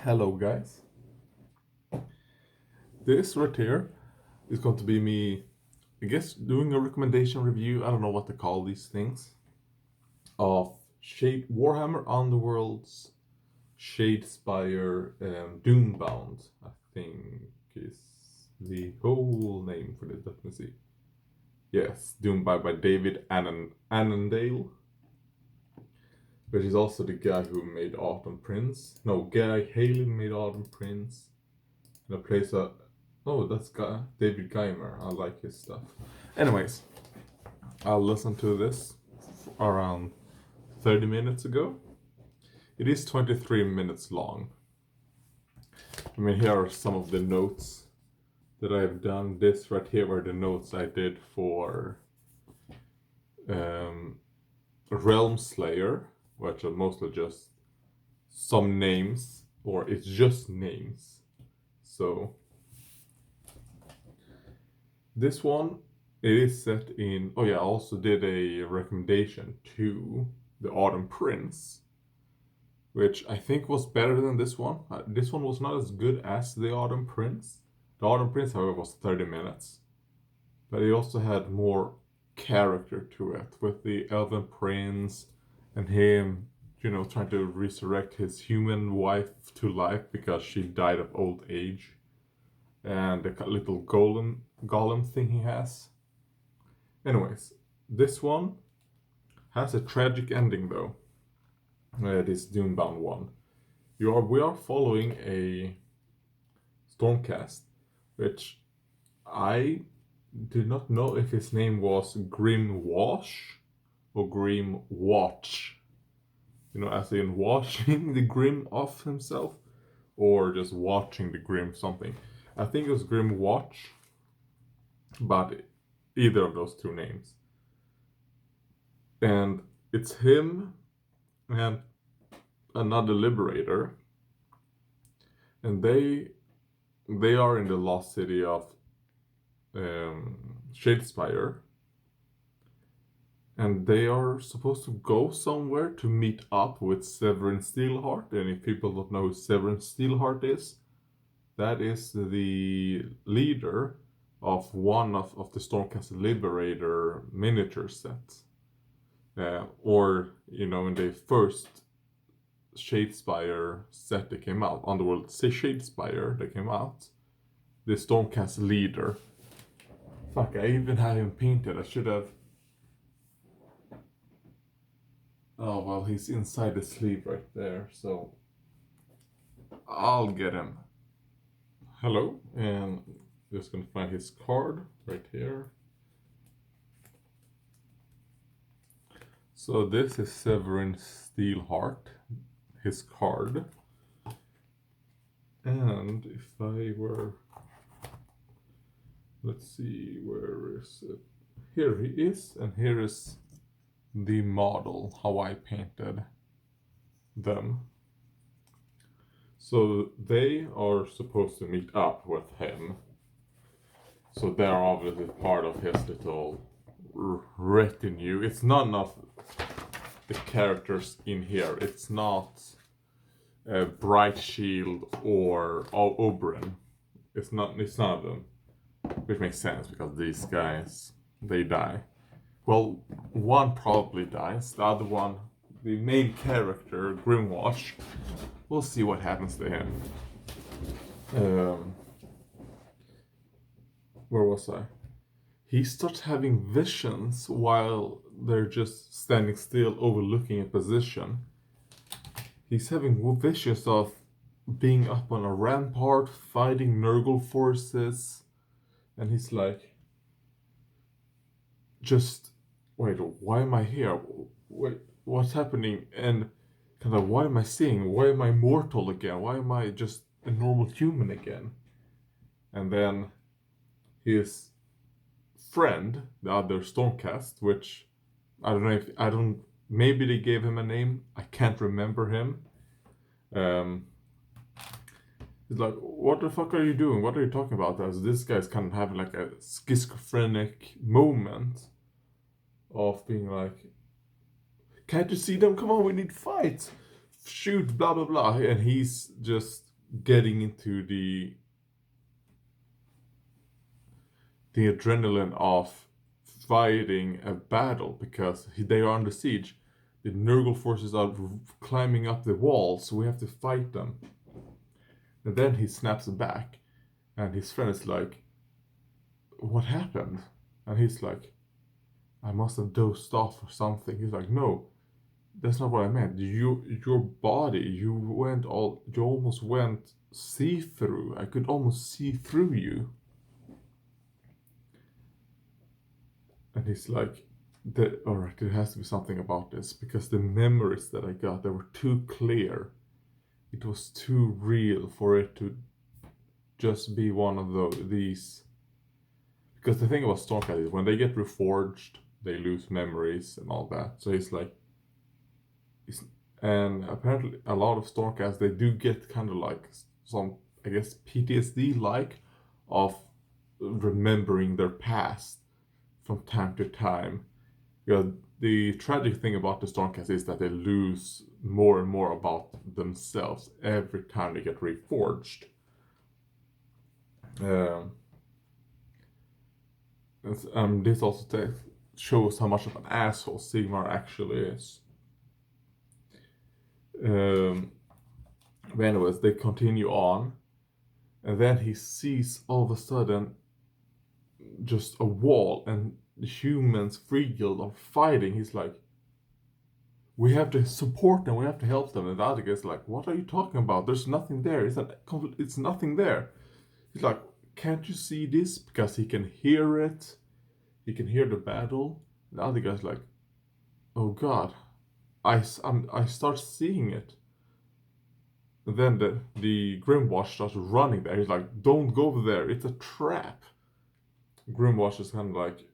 Hello, guys. This right here is going to be me, I guess, doing a recommendation review. I don't know what to call these things of Warhammer Underworlds Shadespire Doombound. I think is the whole name for this. Let me see. Yes, Doombound by David Annandale, which is also the guy who made Autumn Prince. No, Guy Haley made Autumn Prince. And it plays a. Oh, that's David Geimer. I like his stuff. Anyways, I'll listen to this around 30 minutes ago. It is 23 minutes long. I mean, here are some of the notes that I've done. This right here were the notes I did for Realm Slayer, which are mostly just some names, or it's just names. So this one, it is set in. Oh yeah, I also did a recommendation to the Autumn Prince, which I think was better than this one. This one was not as good as the Autumn Prince. The Autumn Prince, however, was 30 minutes, but it also had more character to it, with the Elven Prince and him, trying to resurrect his human wife to life because she died of old age, and the little golem thing he has. Anyways, this one has a tragic ending though. This Doombound one. We are following a Stormcast, which I did not know if his name was Grim Wash or Grim Watch. As in washing the Grim off himself, or just watching the Grim something. I think it was Grim Watch, but either of those two names. And it's him and another liberator, and they are in the lost city of Shadespire, and they are supposed to go somewhere to meet up with Severin Steelheart. And if people don't know who Severin Steelheart is, that is the leader of one of the Stormcast Liberator miniature sets. Or, in the first Shadespire set that came out, Underworld Shadespire that came out, the Stormcast leader. Fuck, I even have him painted. I should have. Oh, well, he's inside the sleeve right there, so I'll get him. Hello, and just gonna find his card right here. So this is Severin Steelheart, his card. And if I were, let's see, where is it? Here he is, and here is the model, how I painted them. So they are supposed to meet up with him. So they're obviously part of his little retinue. It's none of the characters in here. It's not Bright Shield or Oberyn. It's none of them. Which makes sense because these guys, they die. Well, one probably dies. The other one, the main character, Grimwash, we'll see what happens to him. Where was I? He starts having visions while they're just standing still overlooking a position. He's having visions of being up on a rampart, fighting Nurgle forces, and he's like, just, wait, why am I here? Wait, what's happening? And kind of, why am I seeing? Why am I mortal again? Why am I just a normal human again? And then his friend, the other Stormcast, which maybe they gave him a name. I can't remember him. He's like, what the fuck are you doing? What are you talking about? As this guy's kind of having like a schizophrenic moment of being like, can't you see them? Come on, we need to fight. Shoot, blah, blah, blah. And he's just getting into the adrenaline of fighting a battle because they are under siege. The Nurgle forces are climbing up the walls, so we have to fight them. And then he snaps back, and his friend is like, "What happened?" And he's like, "I must have dozed off or something." He's like, "No, that's not what I meant. Your body, you almost went see-through. I could almost see through you." And he's like, all right, there has to be something about this because the memories that I got, they were too clear. It was too real for it to just be one of these. Because the thing about Stormcast is when they get reforged, they lose memories and all that. So he's like, and apparently a lot of Stormcast, they do get kind of like some, I guess, PTSD like of remembering their past from time to time. The tragic thing about the Stormcast is that they lose more and more about themselves every time they get reforged. This also shows how much of an asshole Sigmar actually is. But anyways, they continue on, and then he sees all of a sudden just a wall, and the humans, Free Guild, are fighting. He's like, "We have to support them, we have to help them." And the other guy's like, "What are you talking about? There's nothing there. It's nothing there." He's like, "Can't you see this?" Because he can hear it. He can hear the battle. And the other guy's like, "Oh God, I start seeing it." And then the Grimwash starts running there. He's like, "Don't go over there. It's a trap." Grimwash is kind of like,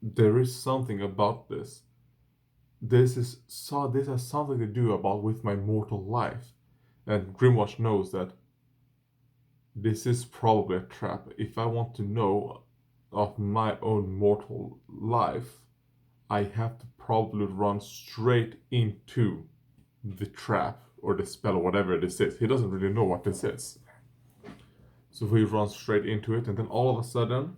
"There is something about this. This has something to do with my mortal life." And Grimwash knows that this is probably a trap. If I want to know of my own mortal life, I have to probably run straight into the trap or the spell or whatever this is. He doesn't really know what this is. So he runs straight into it, and then all of a sudden,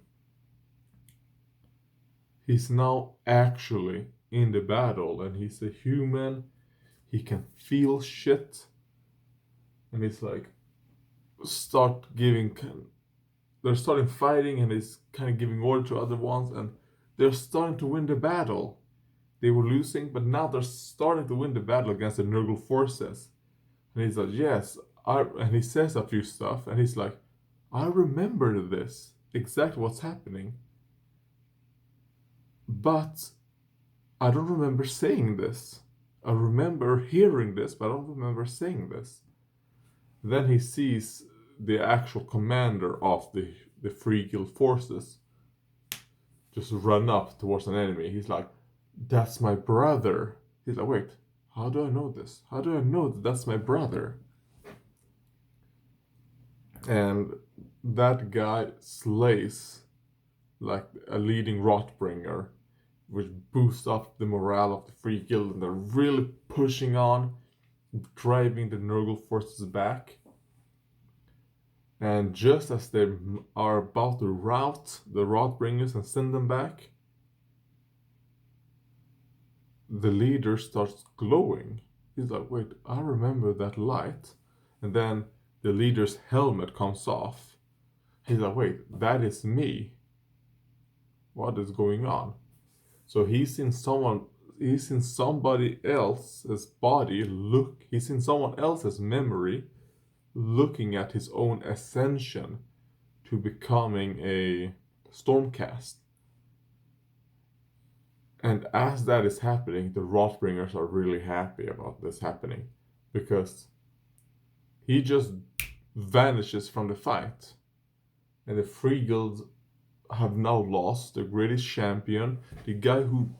he's now actually in the battle, and he's a human. He can feel shit, and he's like, they're starting fighting, and he's kind of giving order to other ones, and they're starting to win the battle. They were losing, but now they're starting to win the battle against the Nurgle forces. And he's like, "Yes," and he says a few stuff, and he's like, "I remember this, exactly what's happening. But I don't remember saying this. I remember hearing this, but I don't remember saying this." Then he sees the actual commander of the Free Guild forces just run up towards an enemy. He's like, "That's my brother." He's like, "Wait, how do I know this? How do I know that that's my brother?" And that guy slays like a leading Rotbringer, which boosts up the morale of the Free Guild, and they're really pushing on, driving the Nurgle forces back. And just as they are about to rout the Rotbringers and send them back, the leader starts glowing. He's like, "Wait, I remember that light." And then the leader's helmet comes off. He's like, "Wait, that is me. What is going on?" So he's in somebody else's body he's in someone else's memory, looking at his own ascension to becoming a Stormcast. And as that is happening, the Rotbringers are really happy about this happening, because he just vanishes from the fight. And the Free Guild have now lost the greatest champion, the guy who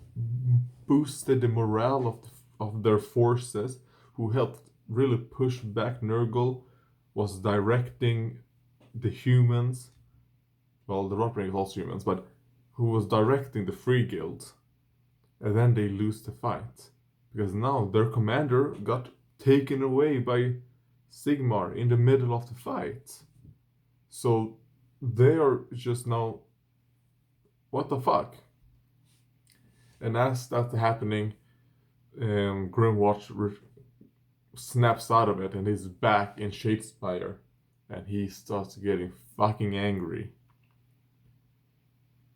boosted the morale of their forces, who helped really push back Nurgle, was directing the humans. Well, the Rotbringers are also humans, but who was directing the Free Guild. And then they lose the fight, because now their commander got taken away by Sigmar in the middle of the fight. So they are just now, what the fuck? And as that's happening, Grimwatch snaps out of it and he's back in Shadespire. And he starts getting fucking angry.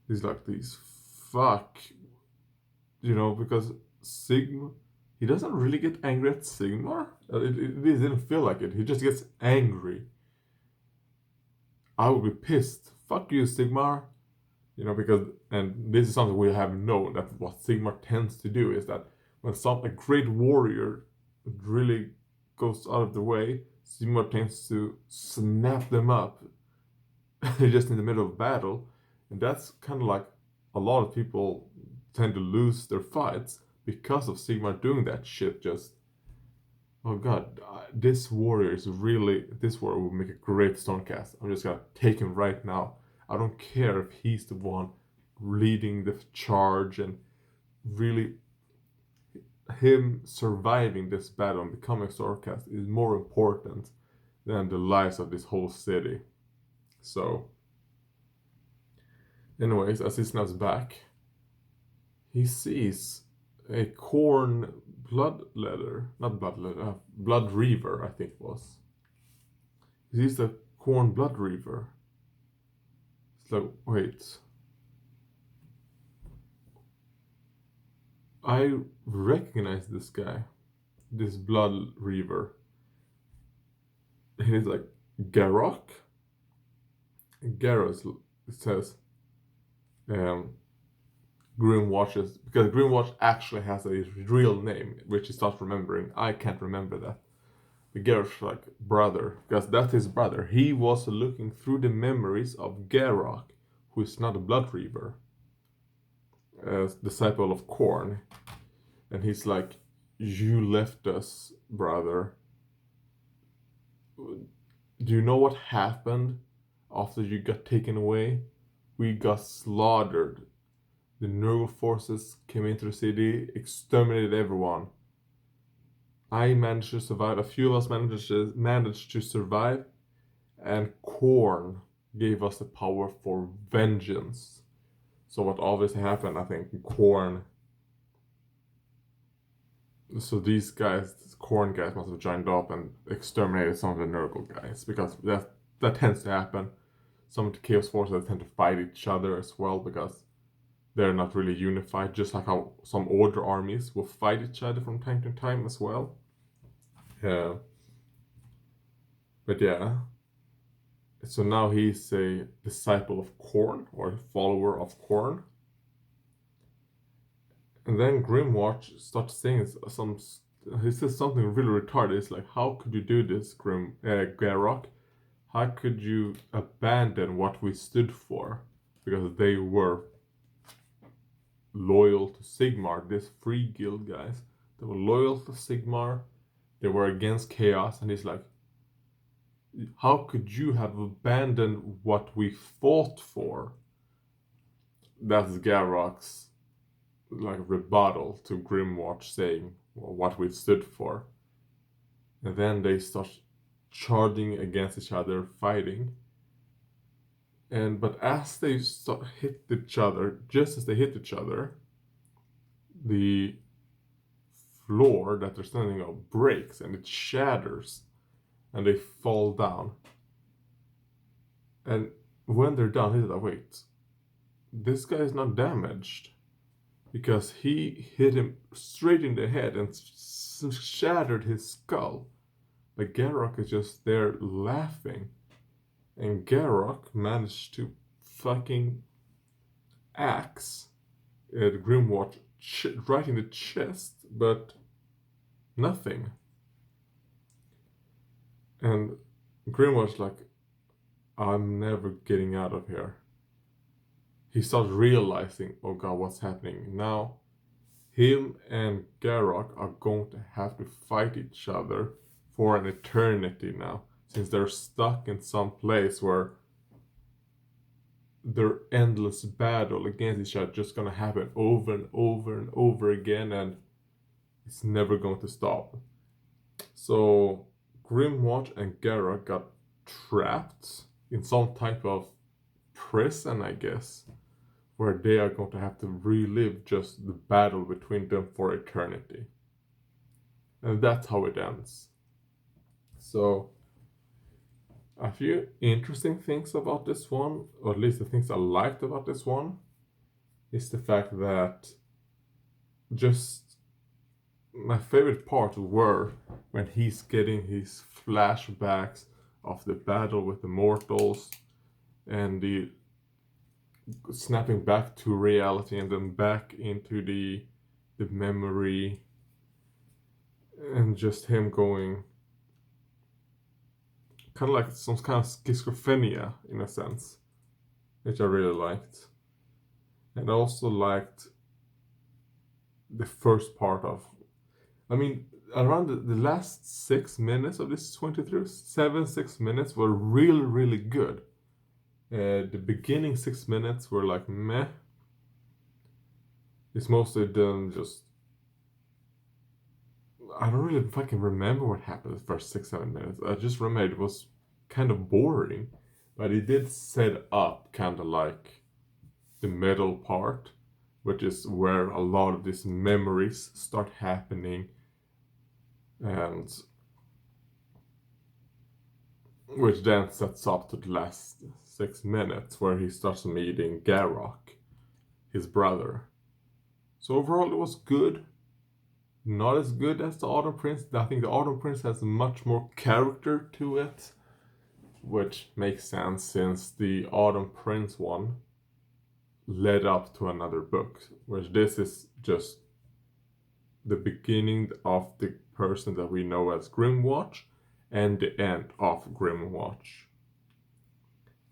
He's like, these fuck. You know, because Sigmar, he doesn't really get angry at Sigmar. It didn't feel like it. He just gets angry. I would be pissed. Fuck you, Sigmar. You know, because, and this is something we have known, that what Sigmar tends to do is that when a great warrior really goes out of the way, Sigmar tends to snap them up just in the middle of battle. And that's kind of like a lot of people tend to lose their fights because of Sigmar doing that shit. Just, oh god, this warrior will make a great Stormcast. I'm just gonna take him right now. I don't care if he's the one leading the charge, and really him surviving this battle and becoming a Stormcast is more important than the lives of this whole city. So, anyways, as he snaps back, he sees a Khorne blood reaver, I think it was. He sees the Khorne blood reaver. It's like, wait. I recognize this guy, this blood reaver. He's like, Garrock? Garrock says, Grimwatch, because Grimwatch actually has a real name, which he starts remembering. I can't remember that. But Garrock's like, brother, because that's his brother. He was looking through the memories of Garrock, who is not a blood reaver, disciple of Khorne. And he's like, you left us, brother. Do you know what happened after you got taken away? We got slaughtered. The Nurgle forces came into the city, exterminated everyone. I managed to survive. A few of us managed to survive, and Khorne gave us the power for vengeance. So what obviously happened, I think, Khorne. So these Khorne guys must have joined up and exterminated some of the Nurgle guys, because that tends to happen. Some of the Chaos forces tend to fight each other as well, because they're not really unified, just like how some older armies will fight each other from time to time as well. Yeah. But yeah. So now he's a disciple of Khorne, or a follower of Khorne. And then Grimwatch starts saying he says something really retarded. It's like, how could you do this, Garrock? How could you abandon what we stood for? Because they were loyal to Sigmar, this free guild guys. They were loyal to Sigmar. They were against chaos, and he's like, how could you have abandoned what we fought for? That's Garrock's like rebuttal to Grimwatch, saying what we stood for. And then they start charging against each other, fighting. But as they hit each other, just as they hit each other, the floor that they're standing on breaks and it shatters, and they fall down. And when they're down, he's like, wait, this guy is not damaged, because he hit him straight in the head and shattered his skull. But Garrock is just there laughing. And Garrock managed to fucking axe Grimwatch right in the chest, but nothing. And Grimwatch's like, I'm never getting out of here. He starts realizing, oh god, what's happening now? Him and Garrock are going to have to fight each other for an eternity now, since they're stuck in some place where their endless battle against each other just gonna happen over and over and over again, and it's never going to stop. So Grimwatch and Garruk got trapped in some type of prison, I guess, where they are going to have to relive just the battle between them for eternity. And that's how it ends. So, a few interesting things about this one, or at least the things I liked about this one, is the fact that just my favorite part were when he's getting his flashbacks of the battle with the mortals and the snapping back to reality and then back into the memory, and just him going kind of like some kind of schizophrenia in a sense, which I really liked. And I also liked the first part of, I mean, around the last 6 minutes of this 23, 6 minutes were really, really good. The beginning 6 minutes were like meh. It's mostly done just, I don't really fucking remember what happened the first 6-7 minutes. I just remember it was kind of boring, but it did set up kind of like the middle part, which is where a lot of these memories start happening, and which then sets up to the last 6 minutes where he starts meeting Garruk, his brother. So overall it was good. Not as good as the Autumn Prince. I think the Autumn Prince has much more character to it, which makes sense since the Autumn Prince one led up to another book, whereas this is just the beginning of the person that we know as Grimwatch and the end of Grimwatch.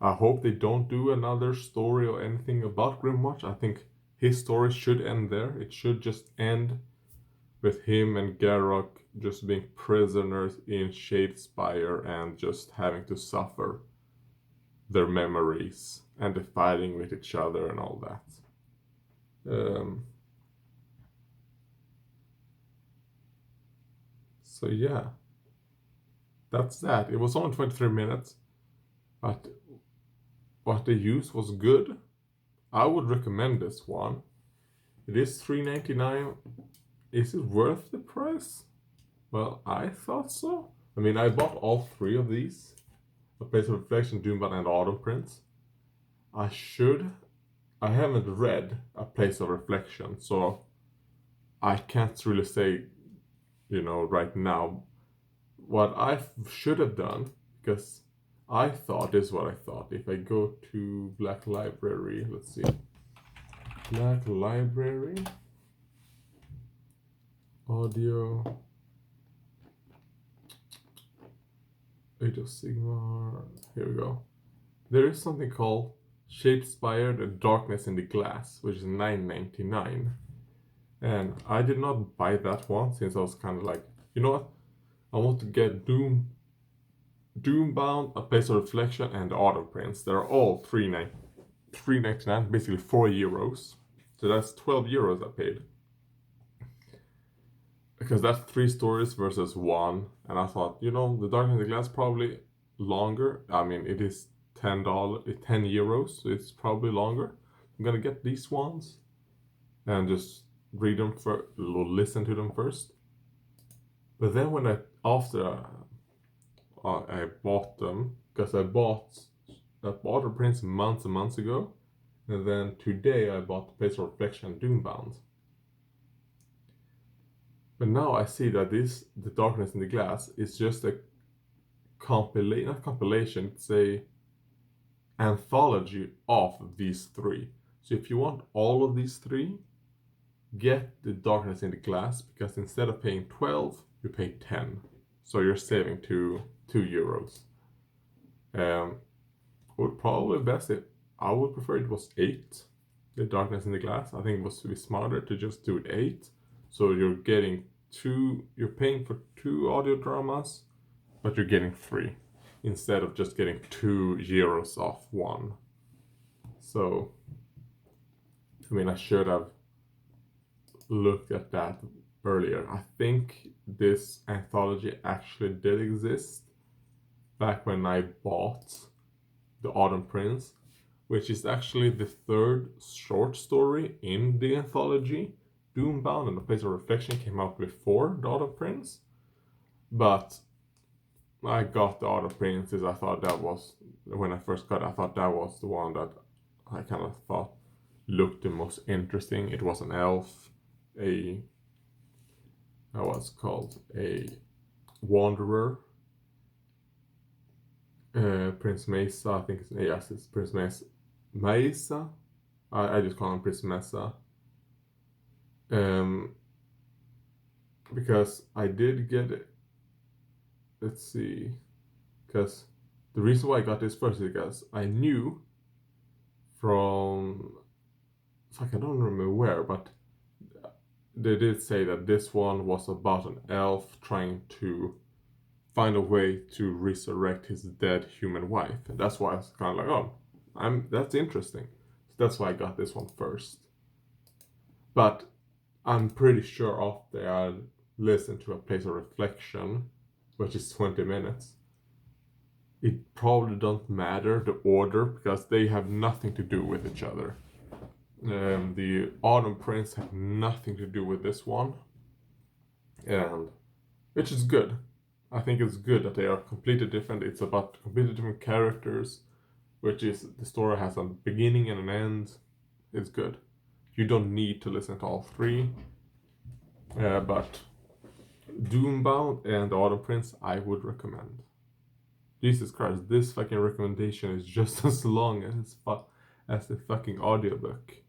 I hope they don't do another story or anything about Grimwatch. I think his story should end there. It should just end with him and Garruk just being prisoners in Shadespire and just having to suffer their memories and the fighting with each other and all that. So yeah, that's that. It was only 23 minutes, but what they used was good. I would recommend this one. It is $3.99. Is it worth the price? Well, I thought so. I mean, I bought all 3 of these. A Place of Reflection, Doombound, and Autumn Prince. I haven't read A Place of Reflection, so I can't really say, right now what I should have done, because I thought this is what I thought. If I go to Black Library, let's see. Black Library. Audio. Age of Sigmar. Here we go. There is something called Shadespire, The Darkness in the Glass, which is $9.99. And I did not buy that one since I was kind of like, you know what? I want to get Doombound, A Place of Reflection, and the Autumn Prince. They're all $3.99, basically €4. So that's €12 I paid. Because that's 3 stories versus 1, and I thought, The Darkness in the Glass probably longer. I mean, it is €10, so it's probably longer. I'm gonna get these ones and just read them listen to them first. But then when I bought them, because I bought the Prince months and months ago, and then today I bought the Place of Reflection and Doombound. But now I see that The Darkness in the Glass is just a not compilation, it's a anthology of these 3. So if you want all of these 3, get The Darkness in the Glass, because instead of paying 12, you pay 10. So you're saving €2. Would probably best if I would prefer it was 8. The Darkness in the Glass. I think it was to be smarter to just do it 8. So you're getting you're paying for 2 audio dramas, but you're getting 3 instead of just getting €2 off 1. So, I mean, I should have looked at that earlier. I think this anthology actually did exist back when I bought The Autumn Prince, which is actually the third short story in the anthology. Doombound and The Place of Reflection came out before The Autumn Prince, but I got The Autumn Prince because I thought that was, when I first got it, I thought that was the one that I kind of thought looked the most interesting. It was an elf, what's called a wanderer. Prince Mesa, I think it's Prince Mesa. I just call him Prince Mesa. Because I did get it. Let's see. Because the reason why I got this first is because I knew from, I don't remember where, but they did say that this one was about an elf trying to find a way to resurrect his dead human wife, and that's why I was kind of like, oh, that's interesting. So that's why I got this one first. But I'm pretty sure after I listened to A Place of Reflection, which is 20 minutes, it probably don't matter the order because they have nothing to do with each other. The Autumn Prince had nothing to do with this one, and which is good. I think it's good that they are completely different. It's about completely different characters, which is the story has a beginning and an end. It's good. You don't need to listen to all three, but Doombound and The Autumn Prince I would recommend. Jesus Christ, this fucking recommendation is just as long as the fucking audiobook.